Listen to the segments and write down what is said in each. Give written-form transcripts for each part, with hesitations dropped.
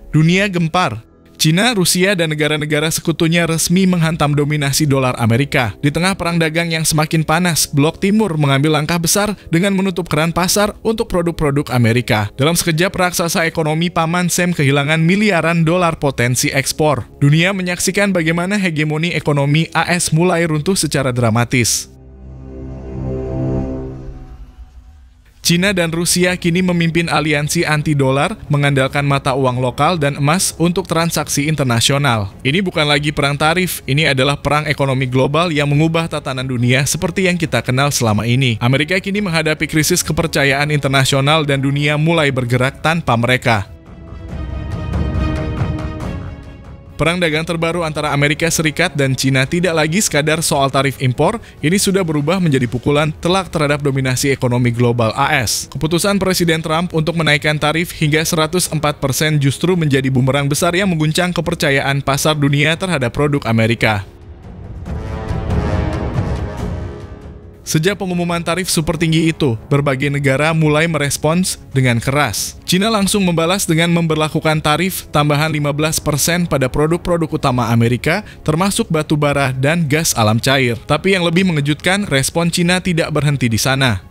Dunia gempar. Cina, Rusia, dan negara-negara sekutunya resmi menghantam dominasi dolar Amerika. Di tengah perang dagang yang semakin panas, Blok Timur mengambil langkah besar dengan menutup keran pasar untuk produk-produk Amerika. Dalam sekejap, raksasa ekonomi Paman Sam kehilangan miliaran dolar potensi ekspor. Dunia menyaksikan bagaimana hegemoni ekonomi AS mulai runtuh secara dramatis. Cina dan Rusia kini memimpin aliansi anti-dolar, mengandalkan mata uang lokal dan emas untuk transaksi internasional. Ini bukan lagi perang tarif, ini adalah perang ekonomi global yang mengubah tatanan dunia seperti yang kita kenal selama ini. Amerika kini menghadapi krisis kepercayaan internasional dan dunia mulai bergerak tanpa mereka. Perang dagang terbaru antara Amerika Serikat dan Cina tidak lagi sekadar soal tarif impor, ini sudah berubah menjadi pukulan telak terhadap dominasi ekonomi global AS. Keputusan Presiden Trump untuk menaikkan tarif hingga 104% justru menjadi bumerang besar yang mengguncang kepercayaan pasar dunia terhadap produk Amerika. Sejak pengumuman tarif super tinggi itu, berbagai negara mulai merespons dengan keras. Cina langsung membalas dengan memberlakukan tarif tambahan 15% pada produk-produk utama Amerika, termasuk batu bara dan gas alam cair. Tapi yang lebih mengejutkan, respon Cina tidak berhenti di sana.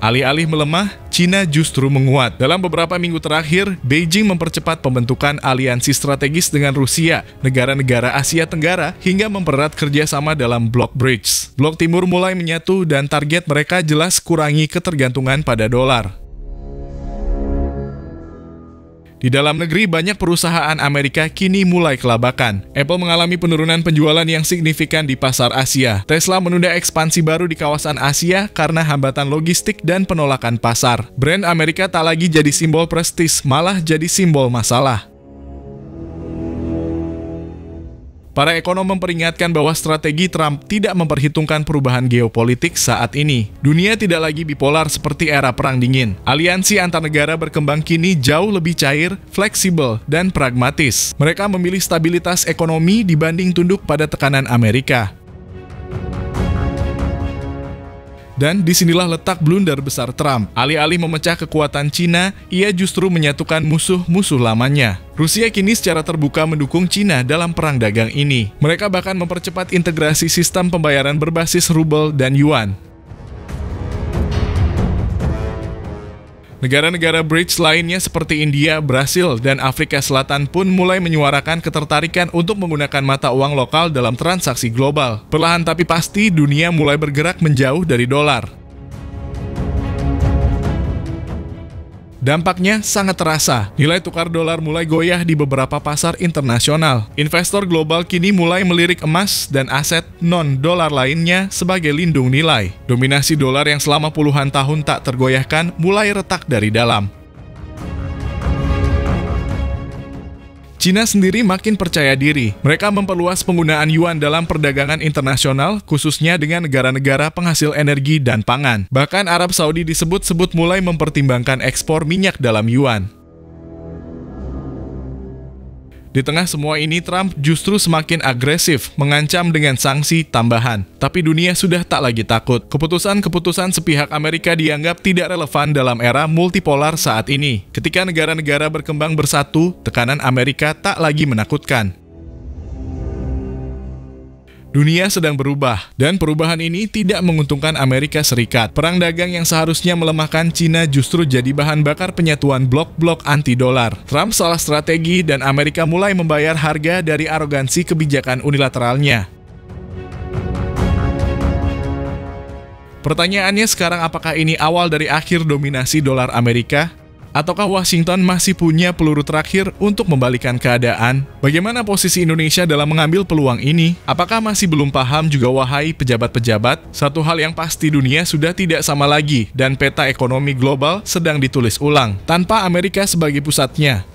Alih-alih melemah, Cina justru menguat. Dalam beberapa minggu terakhir, Beijing mempercepat pembentukan aliansi strategis dengan Rusia, negara-negara Asia Tenggara, hingga mempererat kerjasama dalam Blok BRICS. Blok Timur mulai menyatu dan target mereka jelas kurangi ketergantungan pada dolar. Di dalam negeri, banyak perusahaan Amerika kini mulai kelabakan. Apple mengalami penurunan penjualan yang signifikan di pasar Asia. Tesla menunda ekspansi baru di kawasan Asia karena hambatan logistik dan penolakan pasar. Brand Amerika tak lagi jadi simbol prestis, malah jadi simbol masalah. Para ekonom memperingatkan bahwa strategi Trump tidak memperhitungkan perubahan geopolitik saat ini. Dunia tidak lagi bipolar seperti era Perang Dingin. Aliansi antar negara berkembang kini jauh lebih cair, fleksibel, dan pragmatis. Mereka memilih stabilitas ekonomi dibanding tunduk pada tekanan Amerika. Dan disinilah letak blunder besar Trump. Alih-alih memecah kekuatan Cina, ia justru menyatukan musuh-musuh lamanya. Rusia kini secara terbuka mendukung Cina dalam perang dagang ini. Mereka bahkan mempercepat integrasi sistem pembayaran berbasis rubel dan yuan. Negara-negara BRICS lainnya seperti India, Brasil, dan Afrika Selatan pun mulai menyuarakan ketertarikan untuk menggunakan mata uang lokal dalam transaksi global. Perlahan tapi pasti, dunia mulai bergerak menjauh dari dolar. Dampaknya sangat terasa. Nilai tukar dolar mulai goyah di beberapa pasar internasional. Investor global kini mulai melirik emas dan aset non-dolar lainnya sebagai lindung nilai. Dominasi dolar yang selama puluhan tahun tak tergoyahkan mulai retak dari dalam. Cina sendiri makin percaya diri. Mereka memperluas penggunaan yuan dalam perdagangan internasional, khususnya dengan negara-negara penghasil energi dan pangan. Bahkan Arab Saudi disebut-sebut mulai mempertimbangkan ekspor minyak dalam yuan. Di tengah semua ini, Trump justru semakin agresif, mengancam dengan sanksi tambahan. Tapi dunia sudah tak lagi takut. Keputusan-keputusan sepihak Amerika dianggap tidak relevan dalam era multipolar saat ini. Ketika negara-negara berkembang bersatu, tekanan Amerika tak lagi menakutkan. Dunia sedang berubah, dan perubahan ini tidak menguntungkan Amerika Serikat. Perang dagang yang seharusnya melemahkan Cina justru jadi bahan bakar penyatuan blok-blok anti-dolar. Trump salah strategi dan Amerika mulai membayar harga dari arogansi kebijakan unilateralnya. Pertanyaannya sekarang, apakah ini awal dari akhir dominasi dolar Amerika? Ataukah Washington masih punya peluru terakhir untuk membalikan keadaan? Bagaimana posisi Indonesia dalam mengambil peluang ini? Apakah masih belum paham juga wahai pejabat-pejabat? Satu hal yang pasti, dunia sudah tidak sama lagi dan peta ekonomi global sedang ditulis ulang tanpa Amerika sebagai pusatnya.